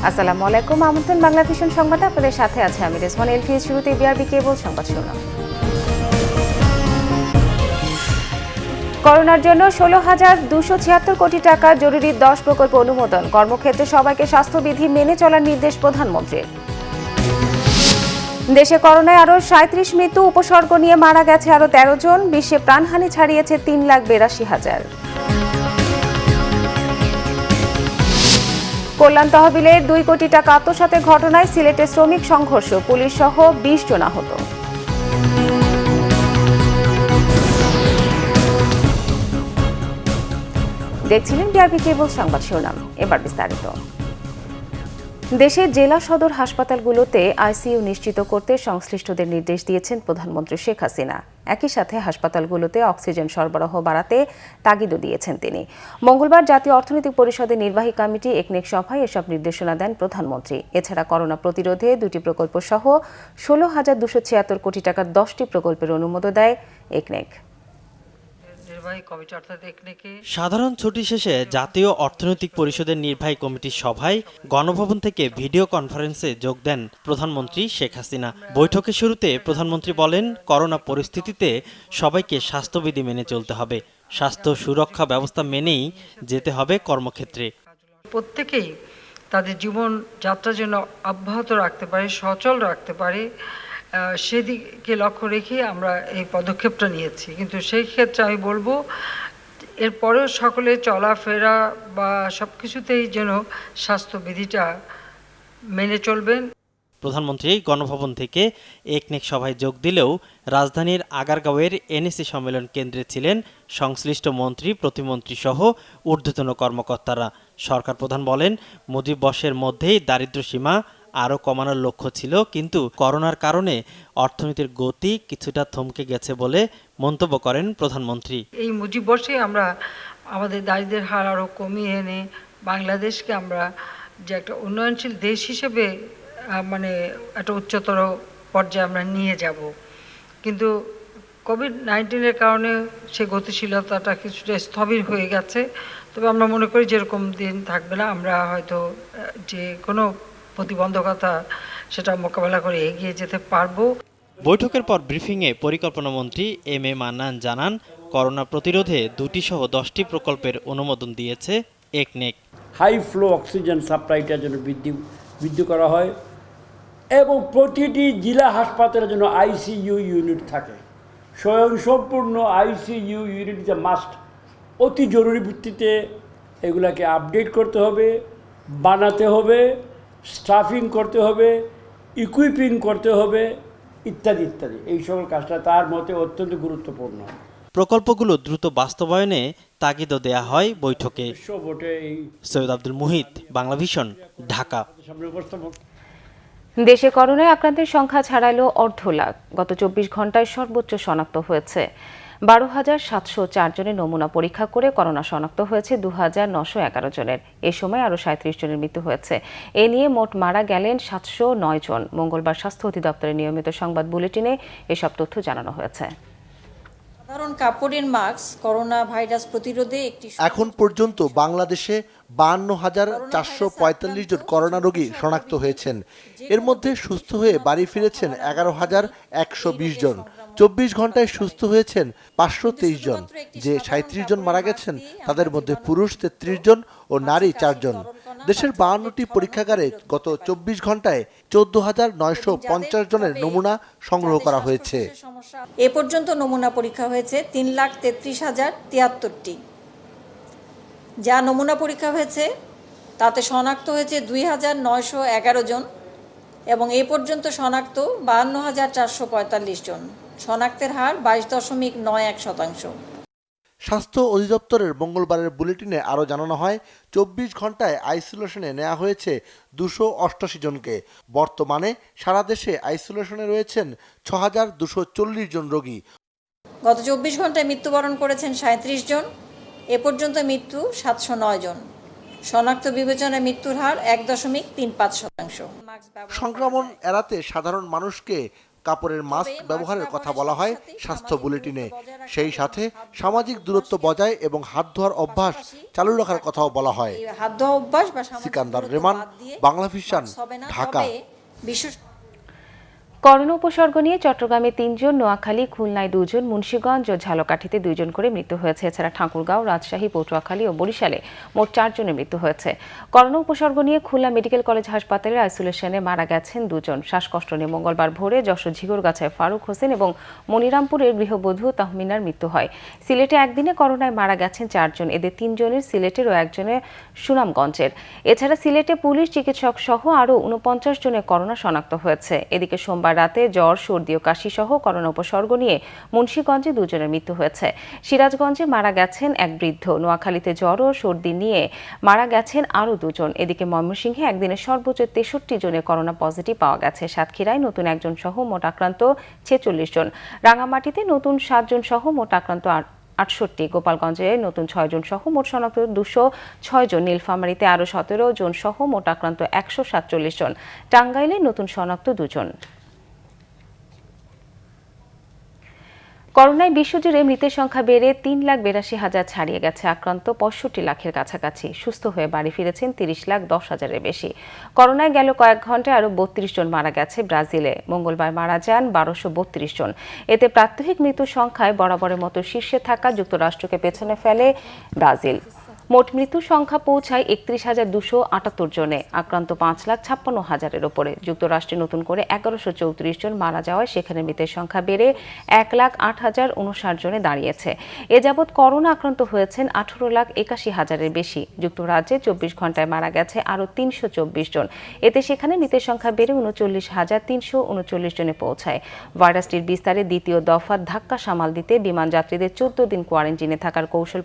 আসসালামু আলাইকুম, আমন্ত্রণ বাংলা ভিশন সংবাদে আপনাদের সাথে আছে আমি রেজওয়ান এলফিজ। শুরুতে বিআরবি কেবল সংবাদ শুনুন। করোনার জন্য 16,276 কোটি টাকা জরুরি 10 প্রকল্প অনুমোদন। কর্মক্ষেত্রে সবাইকে স্বাস্থ্যবিধি মেনে চলার নির্দেশ প্রধানমন্ত্রীর। দেশে করোনায় আরও 37 মৃত্যু, উপসর্গ নিয়ে মারা গেছে আরও 13 জন। বিশ্বে প্রাণহানি ছাড়িয়েছে 3,82,000। কল্যাণ তহবিলের 2 কোটি টাকা আত্মসাতের ঘটনায় সিলেটে শ্রমিক সংঘর্ষ, পুলিশ সহ 20 জন আহত। দেখছিলেন বিআরবি কেবল সংবাদ শিরোনাম, এবার বিস্তারিত। দেশে জেলা সদর হাসপাতালগুলোতে আইসিইউ নিশ্চিত করতে সংশ্লিষ্টদের নির্দেশ দিয়েছেন প্রধানমন্ত্রী শেখ হাসিনা। একই সাথে হাসপাতালগুলোতে অক্সিজেন সরবরাহ বাড়াতে তাগিদও দিয়েছেন তিনি। মঙ্গলবার জাতীয় অর্থনৈতিক পরিষদের নির্বাহী কমিটি একনেক সভায় এসব নির্দেশনা দেন প্রধানমন্ত্রী। এছাড়া করোনা প্রতিরোধে 2টি প্রকল্প সহ 16,276 কোটি টাকার 10টি প্রকল্পের অনুমোদন দেয় একনেক। সাধারণ ছুটি শেষে জাতীয় অর্থনৈতিক পরিষদের নির্বাহী কমিটির সভায় গণভবন থেকে ভিডিও কনফারেন্সে যোগ দেন প্রধানমন্ত্রী শেখ হাসিনা। বৈঠকের শুরুতে প্রধানমন্ত্রী বলেন, করোনা পরিস্থিতিতে সবাইকে স্বাস্থ্যবিধি মেনে চলতে হবে, স্বাস্থ্য সুরক্ষা ব্যবস্থা মেনেই যেতে হবে কর্মক্ষেত্রে। প্রত্যেকেই তাদের জীবন যাত্রা যেন অব্যাহত রাখতে পারে, সচল রাখতে পারে, সেদিকে লক্ষ্য রেখে আমরা এই পদক্ষেপটা নিয়েছি। কিন্তু সেই ক্ষেত্রে আমি বলবো এরপরেও সকলে চলাফেরা বা সব কিছুতেই যেন স্বাস্থ্যবিধিটা মেনে চলবেন। প্রধানমন্ত্রী গণভবন থেকে একনেক সভায় যোগ দিলেও রাজধানীর আগারগাঁওয়ের এনএসি সম্মেলন কেন্দ্রে ছিলেন সংশ্লিষ্ট মন্ত্রী, প্রতিমন্ত্রী সহ ঊর্ধ্বতন কর্মকর্তারা। সরকার প্রধান বলেন, মুজিব বর্ষের মধ্যেই দারিদ্র্য সীমা আরও কমানোর লক্ষ্য ছিল, কিন্তু করোনার কারণে অর্থনীতির গতি কিছুটা থমকে গেছে বলে মন্তব্য করেন প্রধানমন্ত্রী। এই মুজিব বর্ষে আমরা আমাদের দারিদ্র্যের হার আরও কমিয়ে এনে বাংলাদেশকে আমরা যে একটা উন্নয়নশীল দেশ হিসেবে একটা উচ্চতর পর্যায়ে আমরা নিয়ে যাব। কিন্তু কোভিড-19-এর কারণে সে গতিশীলতাটা কিছুটা স্থবির হয়ে গেছে। তবে আমরা মনে করি যেরকম দিন থাকবে না, আমরা হয়তো যে কোনো প্রতিবন্ধকতা সেটা মোকাবেলা করে এগিয়ে যেতে পারবো। বৈঠকের পর ব্রিফিংয়ে পরিকল্পনা মন্ত্রী এম এ মান্নান জানান, করোনা প্রতিরোধে 2টি সহ 10টি প্রকল্পের অনুমোদন দিয়েছে একনেক। হাই ফ্লো অক্সিজেন সাপ্লাইটা যেন বৃদ্ধি করা হয় এবং প্রতিটি জেলা হাসপাতালের জন্য আইসিইউ ইউনিট থাকে। স্বয়ংসম্পূর্ণ আইসিইউ ইউনিট যে মাস্ট, অতি জরুরি ভিত্তিতে এগুলাকে আপডেট করতে হবে, বানাতে হবে, স্টাফিং করতে হবে, ইকুইপিং করতে হবে, ইত্যাদি ইত্যাদি। এই সকল কাজটা তার মতে অত্যন্ত গুরুত্বপূর্ণ। প্রকল্পগুলো দ্রুত বাস্তবায়নে তাগিদও দেয়া হয় বৈঠকে। সৈয়দ আব্দুল মুহিত, বাংলা ভিশন, ঢাকা। দেশে করোনায় আক্রান্তের সংখ্যা ছাড়ালো 1,50,000। গত 24 ঘন্টায় সর্বোচ্চ শনাক্ত হয়েছে 12,704 জনের নমুনা পরীক্ষা করে করোনা শনাক্ত হয়েছে 2,911 জনের। এ সময় আরও 37 জনের মৃত্যু হয়েছে। এ নিয়ে মোট মারা গেলেন 709 জন। মঙ্গলবার স্বাস্থ্য অধিদপ্তরের নিয়মিত সংবাদ বুলেটিনে এসব তথ্য জানানো হয়েছে। সাধারণ কাপড়ের মাস্ক করোনা ভাইরাস প্রতিরোধে এখন পর্যন্ত বাংলাদেশে 52,445 জন করোনা রোগী শনাক্ত হয়েছেন। এর মধ্যে সুস্থ হয়ে বাড়ি ফিরেছেন 11,120 জন। 24 ঘন্টায় সুস্থ হয়েছেন 523 জন। যে 37 জন মারা গেছেন তাদের মধ্যে পুরুষ 33 জন ও নারী 4 জন। দেশের 52টি পরীক্ষাগারে গত 24 ঘন্টায় 14,950 জনের নমুনা সংগ্রহ করা হয়েছে। এ পর্যন্ত নমুনা পরীক্ষা হয়েছে 3,33,073টি। যা নমুনা পরীক্ষা হয়েছে তাতে শনাক্ত হয়েছে 2,911 জন এবং এ পর্যন্ত শনাক্ত 52,445 জন। শনাক্তের হার 22.91%। স্বাস্থ্য অধিদপ্তরের মঙ্গলবারের বুলেটিনে আরও জানানো হয়, 24 ঘন্টায় আইসোলেশনে নেওয়া হয়েছে 288 জনকে। বর্তমানে সারা দেশে আইসোলেশনে রয়েছেন 6,240 জন রোগী। গত 24 ঘন্টায় মৃত্যুবরণ করেছেন 37 জন। এ পর্যন্ত মৃত্যু 709 জন। শনাক্ত বিবেচনায় মৃত্যুর হার 1.35%। সংক্রমণ এড়াতে সাধারণ মানুষকে কাপড়ের মাস্ক ব্যবহারের কথা বলা হয় স্বাস্থ্য বুলেটিনে। সেই সাথে সামাজিক দূরত্ব বজায় এবং হাত ধোয়ার অভ্যাস চালু রাখার কথাও বলা হয়। হাত ধোয়া অভ্যাস বা সিকান্দার রেমান, বাংলা ভিশন, ঢাকা। করোনা উপসর্গ নিয়ে চট্টগ্রামে ৩ জন, নোয়াখালী, খুলনায় 2 জন, মুন্সিগঞ্জ ও ঝালকাঠিতে 2 জন করে মৃত্যু হয়েছে। এছাড়া ঠাকুরগাঁও, রাজশাহী, পটুয়াখালী ও বরিশালে মোট 4 জনের মৃত্যু হয়েছে। করোনা উপসর্গ নিয়ে খুলনা মেডিকেল কলেজ হাসপাতালের আইসোলেশনে মারা গেছেন 2 জন। শ্বাসকষ্ট নিয়ে মঙ্গলবার ভোরে যশোর ঝিগরগাছায় ফারুক হোসেন এবং মনিরামপুরের গৃহবধূ তাহমিনার মৃত্যু হয়। সিলেটে একদিনে করোনায় মারা গেছেন 4 জন। এদের 3 জনের সিলেটের ও 1 জনের সুনামগঞ্জের। এছাড়া সিলেটে পুলিশ, চিকিৎসক সহ আরও 49 জনের করোনা শনাক্ত হয়েছে। এদিকে সোমবার রাতে জ্বর, সর্দি ও কাশি সহ করোনা উপসর্গ নিয়ে মুন্সিগঞ্জে 2 জনের মৃত্যু হয়েছে। সিরাজগঞ্জে মারা গেছেন এক বৃদ্ধ। নোয়াখালীতে জ্বর ও সর্দি নিয়ে মারা গেছেন আরও 2 জন। এদিকে ময়মনসিংহে একদিনে সর্বোচ্চ 63 জনের করোনা পজিটিভ পাওয়া গেছে। সাতক্ষীরায় নতুন 1 জন সহ মোট আক্রান্ত 46 জন। রাঙামাটিতে নতুন 7 জন সহ মোট আক্রান্ত 68। গোপালগঞ্জে নতুন 6 জন সহ মোট শনাক্ত 206 জন। নীলফামারীতে আরও 17 জন সহ মোট আক্রান্ত 147 জন। টাঙ্গাইলে নতুন শনাক্ত 2 জন। করোনায় বিশ্বজুড়ে মৃতের সংখ্যা বেড়ে 3,82,000 ছাড়িয়ে গেছে। আক্রান্ত 65 লাখের কাছাকাছি। সুস্থ হয়ে বাড়ি ফিরেছেন 30,10,000-এর বেশি। করোনায় গেল কয়েক ঘন্টায় আরও 32 জন মারা গেছে ব্রাজিলে। মঙ্গলবার মারা যান 1232 জন। এতে প্রাত্যহিক মৃত্যুর সংখ্যায় বরাবরের মতো শীর্ষে থাকা যুক্তরাষ্ট্রকে পেছনে ফেলে ব্রাজিল। মোট মৃত্যুর সংখ্যা পৌঁছায় 31,278 জনে। আক্রান্ত 5,56,000-এর ওপরে। যুক্তরাষ্ট্রে নতুন করে 1134 জন মারা যাওয়ায় সেখানে মৃতের সংখ্যা বেড়ে 1,08,059 জনে দাঁড়িয়েছে। এ যাবৎ করোনা আক্রান্ত হয়েছেন 18,81,000-এর বেশি। যুক্তরাজ্যে 24 ঘন্টায় মারা গেছে আরও 324 জন। এতে সেখানে মৃতের সংখ্যা বেড়ে 39,339 জনে পৌঁছায়। ভাইরাসটির বিস্তারে দ্বিতীয় দফার ধাক্কা সামাল দিতে বিমান যাত্রীদের 14 দিন কোয়ারেন্টিনে থাকার কৌশল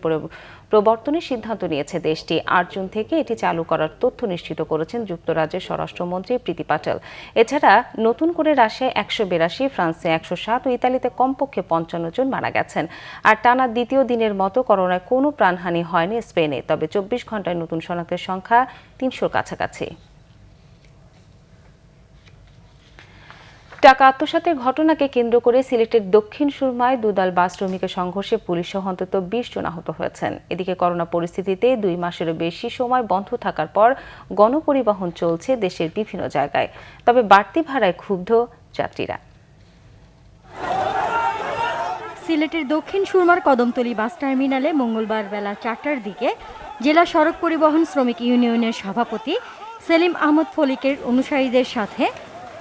প্রবর্তনের সিদ্ধান্ত নিয়েছে দেশটি। 8 জুন থেকে এটি চালু করার তথ্য নিশ্চিত করেছেন যুক্তরাজ্যের স্বরাষ্ট্রমন্ত্রী প্রীতি পাটেল। এছাড়া নতুন করে রাশিয়ায় 182, ফ্রান্সে 107 ও ইতালিতে কমপক্ষে 55 জন মারা গেছেন। আর টানা দ্বিতীয় দিনের মতো করোনায় কোনো প্রাণহানি হয়নি স্পেনে। তবে 24 ঘন্টায় নতুন শনাক্তের সংখ্যা 300-র কাছাকাছি। টাকা আত্মসাতের ঘটনাকে কেন্দ্র করে সিলেটের দক্ষিণ সুরমায় দুদল বাস শ্রমিকের সংঘর্ষে পুলিশ সহ অন্তত 20 জন আহত হয়েছেন। এদিকে করোনা পরিস্থিতিতে 2 মাসেরও বেশি সময় বন্ধ থাকার পর গণপরিবহন চলছে দেশের বিভিন্ন জায়গায়। তবে বাড়তি ভাড়ায় ক্ষুব্ধ যাত্রীরা। সিলেটের দক্ষিণ সুরমার কদমতলী বাস টার্মিনালে মঙ্গলবার বেলা 4টার দিকে জেলা সড়ক পরিবহন শ্রমিক ইউনিয়নের সভাপতি সেলিম আহমদ ফলিকের অনুসারীদের সাথে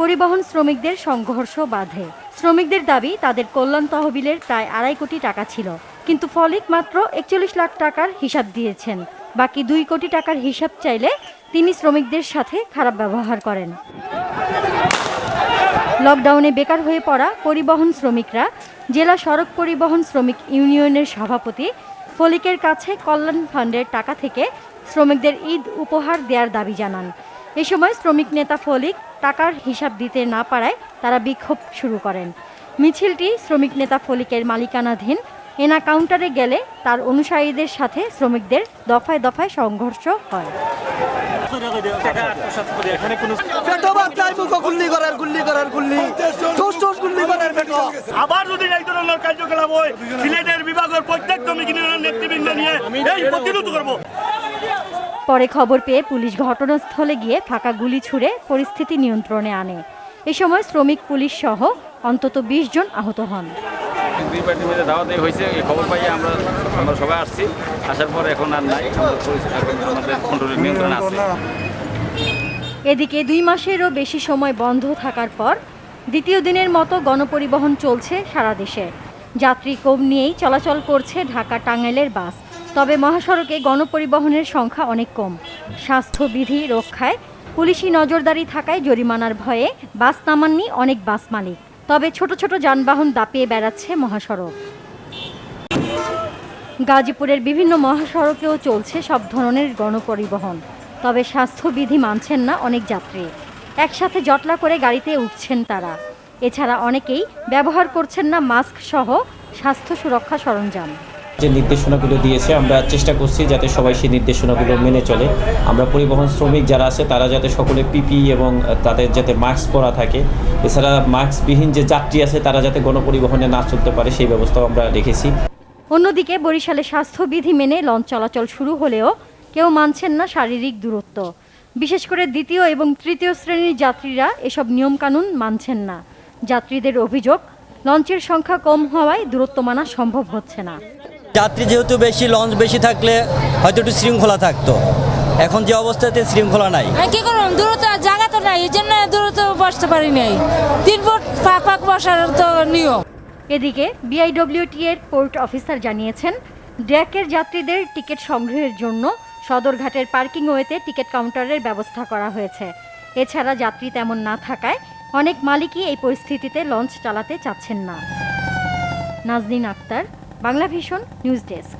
পরিবহন শ্রমিকদের সংঘর্ষ বাধে। শ্রমিকদের দাবি তাদের কল্যাণ তহবিলের প্রায় 2.5 কোটি টাকা ছিল, কিন্তু ফলিক মাত্র 41 লাখ টাকার হিসাব দিয়েছেন। বাকি 2 কোটি টাকার হিসাব চাইলে তিনি শ্রমিকদের সাথে খারাপ ব্যবহার করেন। লকডাউনে বেকার হয়ে পড়া পরিবহন শ্রমিকরা জেলা সড়ক পরিবহন শ্রমিক ইউনিয়নের সভাপতি ফলিকের কাছে কল্যাণ ফান্ডের টাকা থেকে শ্রমিকদের ঈদ উপহার দেওয়ার দাবি জানান। এ সময় শ্রমিক নেতা ফলিক টাকার হিসাব দিতে না পারায় তারা বিক্ষোভ শুরু করেন। মিছিলটি শ্রমিক নেতা ফলিকের মালিকানাধীন এনা কাউন্টারে গেলে তার অনুসারীদের সাথে শ্রমিকদের দফায় দফায় সংঘর্ষ হয়। আবার যদি এই ধরনের কার্যকলাপ হয়, সিলেটের বিভাগের প্রত্যেক শ্রমিক ইউনিয়নের নেতৃবৃন্দ নিয়ে এই প্রতিরোধ করব। পরে খবর পেয়ে পুলিশ ঘটনাস্থলে গিয়ে ফাঁকা গুলি ছুড়ে পরিস্থিতি নিয়ন্ত্রণে আনে। এ সময় শ্রমিক, পুলিশ সহ অন্তত 20 জন আহত হন। 2 পার্টির মধ্যে দাওয়াত হয়েছে, এই খবর পাইয়ে আমরা সবাই আসছি। আসার পর এখন আর নাই, আমাদের কন্ট্রোলের নিয়ন্ত্রণে আছে। এদিকে 2 মাসেরও বেশি সময় বন্ধ থাকার পর দ্বিতীয় দিনের মতো গণপরিবহন চলছে সারা দেশে। যাত্রী কম নিয়েই চলাচল করছে ঢাকা টাঙ্গাইলের বাস। তবে মহাসড়কে গণপরিবহনের সংখ্যা অনেক কম। স্বাস্থ্যবিধি রক্ষায় পুলিশি নজরদারি থাকায় জরিমানার ভয়ে বাস নামাননি অনেক বাস মালিক। তবে ছোট ছোট যানবাহন দাপিয়ে বেড়াচ্ছে মহাসড়ক। গাজীপুরের বিভিন্ন মহাসড়কেও চলছে সব ধরনের গণপরিবহন। তবে স্বাস্থ্যবিধি মানছেন না অনেক যাত্রী। একসাথে জটলা করে গাড়িতে উঠছেন তারা। এছাড়া অনেকেই ব্যবহার করছেন না মাস্ক সহ স্বাস্থ্য সুরক্ষা সরঞ্জাম। যে নির্দেশনাগুলো দিয়েছে আমরা চেষ্টা করছি যাতে সবাই সেই নির্দেশনাগুলো মেনে চলে। আমরা পরিবহন শ্রমিক যারা আছে তারা যাতে সকলে পিপি এবং তাদের যাতে মাস্ক পরা থাকে, এছাড়া মাস্কবিহীন যে যাত্রী আছে তারা যাতে গণপরিবহনে না চলতে পারে সেই ব্যবস্থাও আমরা রেখেছি। অন্যদিকে বরিশালে স্বাস্থ্যবিধি মেনে লঞ্চ চলাচল শুরু হলেও কেউ মানছেন না শারীরিক দূরত্ব। বিশেষ করে দ্বিতীয় এবং তৃতীয় শ্রেণীর যাত্রীরা এসব নিয়মকানুন মানছেন না। যাত্রীদের অভিযোগ, লঞ্চের সংখ্যা কম হওয়ায় দূরত্ব মানা সম্ভব হচ্ছে না। যাত্রী যেহেতু বেশি, লঞ্চ বেশি থাকলে হয়তো একটু শৃঙ্খলা থাকতো, এখন যে অবস্থাতে শৃঙ্খলা নাই। কি করুন, দূরত্ব জায়গা তো নাই, এই জন্য দূরত্ব বসতে পারি নাই। 3 ফুট পাক বসার তো নিয়ম। এদিকে বিআইডব্লিউটি এর পোর্ট অফিসার জানিয়েছেন, ড্যাকের যাত্রীদের টিকিট সংগ্রহের জন্য সদরঘাটের পার্কিং ওয়েতে টিকিট কাউন্টারের ব্যবস্থা করা হয়েছে। এছাড়া যাত্রী তেমন না থাকায় অনেক মালিকই এই পরিস্থিতিতে লঞ্চ চালাতে চাচ্ছেন না। Nazneen Akhtar, Bangla vision news desk.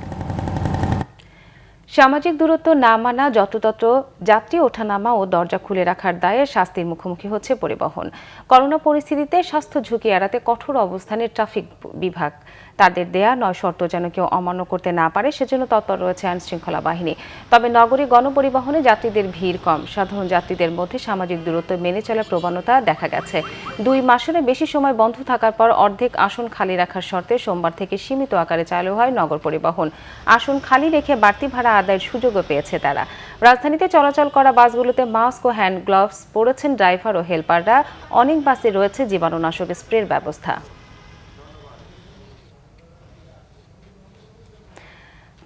সামাজিক দূরত্ব না মানা, যত্রতত্র যাত্রী ওঠানামা ও দরজা খুলে রাখার দায়ে শাস্তির মুখোমুখি হচ্ছে পরিবহন। করোনা পরিস্থিতিতে স্বাস্থ্য ঝুঁকি এড়াতে কঠোর অবস্থানে ট্রাফিক বিভাগ। তাদের দেয়া 9 শর্ত যেন কেউ অমান্য করতে না পারে সেজন্য তৎপর রয়েছে আইন শৃঙ্খলা বাহিনী। তবে নগরী গণপরিবহনে যাত্রীদের ভিড় কম। সাধারণ যাত্রীদের মধ্যে সামাজিক দূরত্ব মেনে চলার প্রবণতা দেখা গেছে। 2 মাসেরও বেশি সময় বন্ধ থাকার পর অর্ধেক আসন খালি রাখার শর্তে সোমবার থেকে সীমিত আকারে চালু হয় নগর পরিবহন। আসন খালি রেখে বাড়তি ভাড়া আদায়ের সুযোগও পেয়েছে তারা। রাজধানীতে চলাচল করা বাসগুলোতে মাস্ক ও হ্যান্ড গ্লাভস পরেছেন ড্রাইভার ও হেলপাররা। অনেক বাসে রয়েছে জীবাণুনাশক স্প্রের ব্যবস্থা।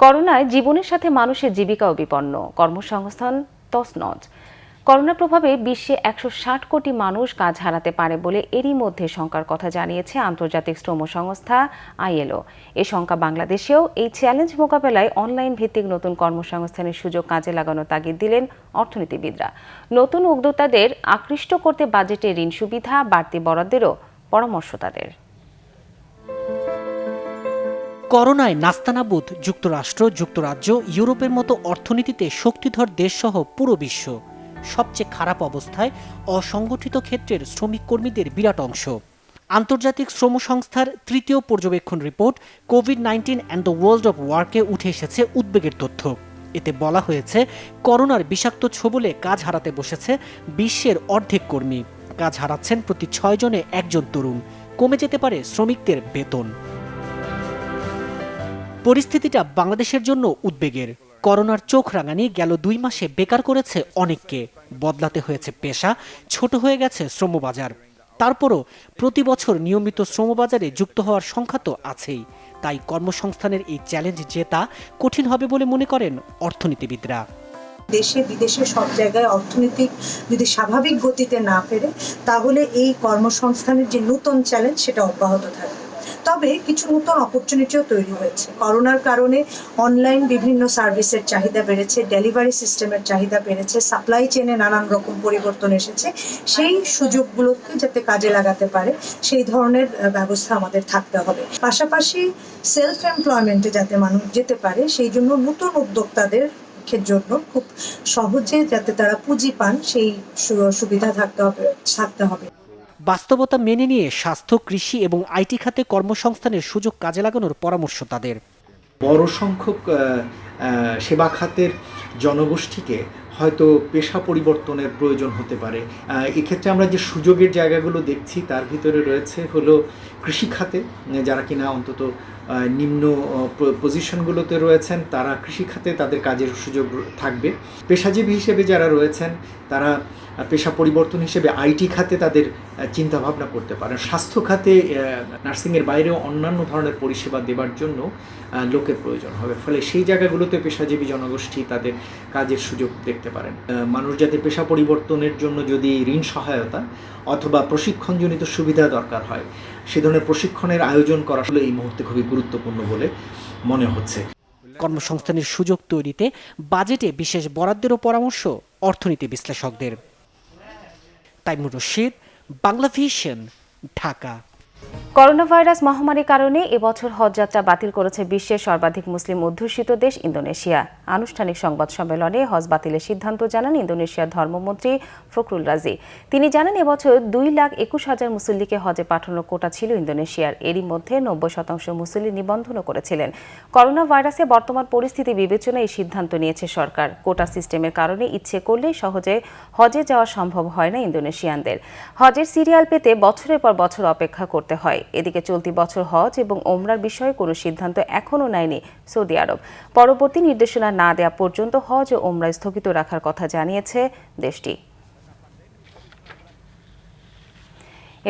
করোনায় জীবনের সাথে মানুষের জীবিকাও বিপন্ন, কর্মসংস্থান তছনছ। করোনা প্রভাবে বিশ্বে 160 কোটি মানুষ কাজ হারাতে পারে বলে এরই মধ্যে শঙ্কার কথা জানিয়েছে আন্তর্জাতিক শ্রম সংস্থা ILO। এ শঙ্কা বাংলাদেশেও। এই চ্যালেঞ্জ মোকাবেলায় অনলাইন ভিত্তিক নতুন কর্মসংস্থানের সুযোগ কাজে লাগানোর তাগিদ দিলেন অর্থনীতিবিদরা। নতুন উদ্যোক্তাদের আকৃষ্ট করতে বাজেটে ঋণ সুবিধা, বাড়তি বরাদ্দেরও পরামর্শ তাদের। করোনায় নাস্তানাবুদ যুক্তরাষ্ট্র, যুক্তরাজ্য, ইউরোপের মতো অর্থনীতিতে শক্তিধর দেশসহ পুরো বিশ্ব। সবচেয়ে খারাপ অবস্থায় অসংগঠিত ক্ষেত্রের শ্রমিক কর্মীদের বিরাট অংশ। আন্তর্জাতিক শ্রম সংস্থার 3য় পর্যবেক্ষণ রিপোর্ট কোভিড-19 অ্যান্ড দ্য ওয়ার্ল্ড অফ ওয়ার্কে উঠে এসেছে উদ্বেগের তথ্য। এতে বলা হয়েছে, করোনার বিষাক্ত ছোবলে কাজ হারাতে বসেছে বিশ্বের অর্ধেক কর্মী। কাজ হারাচ্ছেন প্রতি 6 জনে 1 জন তরুণ। কমে যেতে পারে শ্রমিকদের বেতন। পরিস্থিতিটা বাংলাদেশের জন্য উদ্বেগের। করোনার চোখ রাঙানি গেল 2 মাসে বেকার করেছে অনেককে। বদলাতে হয়েছে পেশা, ছোট হয়ে গেছে শ্রমবাজার। তারপরও প্রতি বছর নিয়মিত শ্রমবাজারে যুক্ত হওয়ার সংখ্যা তো আছেই। তাই কর্মসংস্থানের এই চ্যালেঞ্জ জেতা কঠিন হবে বলে মনে করেন অর্থনীতিবিদরা। দেশে বিদেশে সব জায়গায় অর্থনৈতিক যদি স্বাভাবিক গতিতে না ফেরে, তাহলে এই কর্মসংস্থানের যে নতুন চ্যালেঞ্জ সেটা অব্যাহত থাকবে। তবে কিছু নতুন অপরচুনিটিও তৈরি হয়েছে। করোনার কারণে অনলাইন বিভিন্ন সার্ভিসের চাহিদা বেড়েছে, ডেলিভারি সিস্টেমের চাহিদা বেড়েছে, সাপ্লাই চেনে নানান রকম পরিবর্তন এসেছে। সেই সুযোগগুলোকে যাতে কাজে লাগাতে পারে সেই ধরনের ব্যবস্থা আমাদের থাকতে হবে। পাশাপাশি সেলফ এমপ্লয়মেন্টে যাতে মানুষ যেতে পারে সেই জন্য নতুন উদ্যোক্তাদের জন্য খুব সহজে যাতে তারা পুঁজি পান সেই সুবিধা থাকতে হবে। বাস্তবতা মেনে নিয়ে স্বাস্থ্য, কৃষি এবং আইটি খাতে কর্মসংস্থানের সুযোগ কাজে লাগানোর পরামর্শ তাদের। বড় সংখ্যক সেবা খাতের জনগোষ্ঠীকে হয়তো পেশা পরিবর্তনের প্রয়োজন হতে পারে। এক্ষেত্রে আমরা যে সুযোগের জায়গাগুলো দেখছি তার ভিতরে রয়েছে হলো কৃষি খাতে, যারা কিনা অন্তত নিম্ন পজিশনগুলোতে রয়েছেন তারা কৃষি খাতে তাদের কাজের সুযোগ থাকবে। পেশাজীবী হিসেবে যারা রয়েছেন তারা পেশা পরিবর্তন হিসেবে আইটি খাতে তাদের চিন্তা ভাবনা করতে পারেন। স্বাস্থ্য খাতে নার্সিংয়ের বাইরেও অন্যান্য ধরনের পরিষেবা দেবার জন্য লোকের প্রয়োজন হবে। ফলে সেই জায়গাগুলোতে পেশাজীবী জনগোষ্ঠী তাদের কাজের সুযোগ দেখতে পারেন। মানুষ যাতে পেশা পরিবর্তনের জন্য যদি ঋণ সহায়তা অথবা প্রশিক্ষণজনিত সুবিধা দরকার হয়, সে ধরনের প্রশিক্ষণের আয়োজন করা আসলে এই মুহূর্তে খুবই গুরুত্বপূর্ণ বলে মনে হচ্ছে। কর্মসংস্থানের সুযোগ তৈরিতে বাজেটে বিশেষ বরাদ্দেরও পরামর্শ অর্থনীতি বিশ্লেষকদের। Taimur Rashid, Bangla vision, Dhaka. Corona virus মহামারীর কারণে এবছর হজ যাত্রা বাতিল করেছে বিশ্বের সর্বাধিক মুসলিম অধ্যুষিত দেশ ইন্দোনেশিয়া। আনুষ্ঠানিক সংবাদ সম্মেলনে হজ বাতিলের সিদ্ধান্ত জানান ইন্দোনেশিয়ার ধর্মমন্ত্রী ফখরুল রাজি। তিনি জানান এবছর 2,21,000 মুসল্লিকে হজে পাঠানোর কোটা ছিল ইন্দোনেশিয়ার। এরই মধ্যে 90% মুসল্লি নিবন্ধনও করেছিলেন। করোনা ভাইরাসে বর্তমান পরিস্থিতি বিবেচনায় এই সিদ্ধান্ত নিয়েছে সরকার। কোটা সিস্টেমের কারণে ইচ্ছে করলেই সহজে হজে যাওয়া সম্ভব হয় না ইন্দোনেশিয়ানদের। হজের সিরিয়াল পেতে বছরের পর বছর অপেক্ষা করতে হয়। এদিকে চলতি বছর হজ এবং ওমরার বিষয়ে কোনো সিদ্ধান্ত এখনও নেয়নি সৌদি আরব। পরবর্তী নির্দেশনা না দেওয়া পর্যন্ত হজ ও ওমরা স্থগিত রাখার কথা জানিয়েছে দেশটি।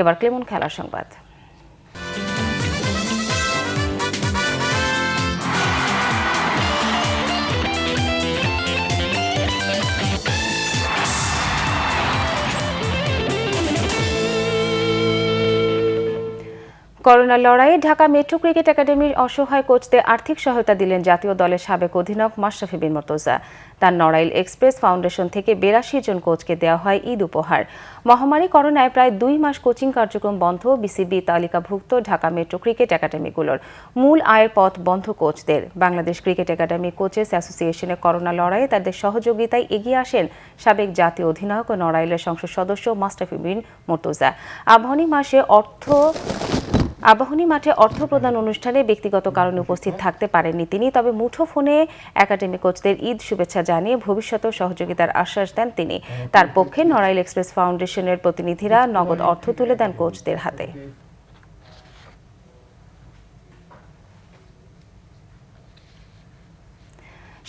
এবার ক্লেমন খেলার সংবাদ। করোনার লড়াইয়ে ঢাকা মেট্রো ক্রিকেট একাডেমির অসহায় কোচদের আর্থিক সহায়তা দিলেন জাতীয় দলের সাবেক অধিনায়ক মাশরাফি বিন মুর্তজা। তার নড়াইল এক্সপ্রেস ফাউন্ডেশন থেকে 82 জন কোচকে দেওয়া হয় ঈদ উপহার। মহামারী করোনায় প্রায় 2 মাস কোচিং কার্যক্রম বন্ধ বিসিবি তালিকাভুক্ত ঢাকা মেট্রো ক্রিকেট একাডেমিগুলোর। মূল আয়ের পথ বন্ধ কোচদের। বাংলাদেশ ক্রিকেট একাডেমি কোচেস অ্যাসোসিয়েশনের করোনা লড়াইয়ে তাদের সহযোগিতায় এগিয়ে আসেন সাবেক জাতীয় অধিনায়ক ও নড়াইলের সংসদ সদস্য মাশরাফি বিন মুর্তজা। আবাহনী মাঠে অর্থ প্রদান অনুষ্ঠানে ব্যক্তিগত কারণে উপস্থিত থাকতে পারেননি তিনি। তবে মুঠোফোনে একাডেমি কোচদের ঈদ শুভেচ্ছা জানিয়ে ভবিষ্যতেও সহযোগিতার আশ্বাস দেন তিনি। তার পক্ষে নড়াইল এক্সপ্রেস ফাউন্ডেশনের প্রতিনিধিরা নগদ অর্থ তুলে দেন কোচদের হাতে।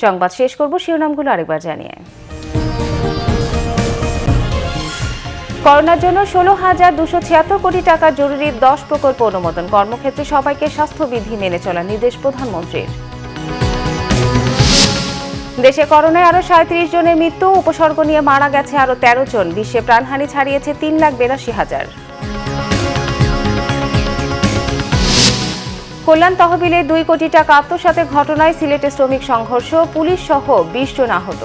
সংবাদ শেষ করব শিরোনামগুলো আরেকবার জানিয়ে। করোনার জন্য 16,276 কোটি টাকার জরুরি 10 প্রকল্প অনুমোদন। কর্মক্ষেত্রে সবাইকে স্বাস্থ্যবিধি মেনে চলার নির্দেশ প্রধানমন্ত্রীর। দেশে করোনায় আরও 37 জনের মৃত্যু। উপসর্গ নিয়ে মারা গেছে আরও 13 জন। বিশ্বে প্রাণহানি ছাড়িয়েছে 3,82,000। কল্যাণ তহবিলে 2 কোটি টাকা আত্মসাতের ঘটনায় সিলেটে শ্রমিক সংঘর্ষ। পুলিশ সহ 20 জন আহত।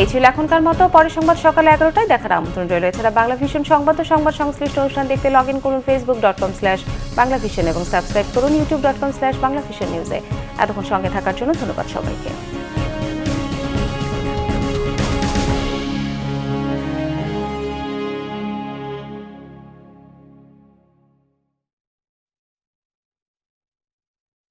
এই ছিল এখনকার মতো। পরের সংবাদ সকালে 11টায় দেখার আমন্ত্রণ রইল। এছাড়া বাংলা ভিশন সংবাদ ও সংবাদ সংশ্লিষ্ট অনুষ্ঠান দেখতে লগ ইন করুন facebook.com/বাংলাভিশন এবং সাবস্ক্রাইব করুন youtube.com/বাংলাভিশন নিউজে। এতক্ষণ সঙ্গে থাকার জন্য ধন্যবাদ সবাইকে।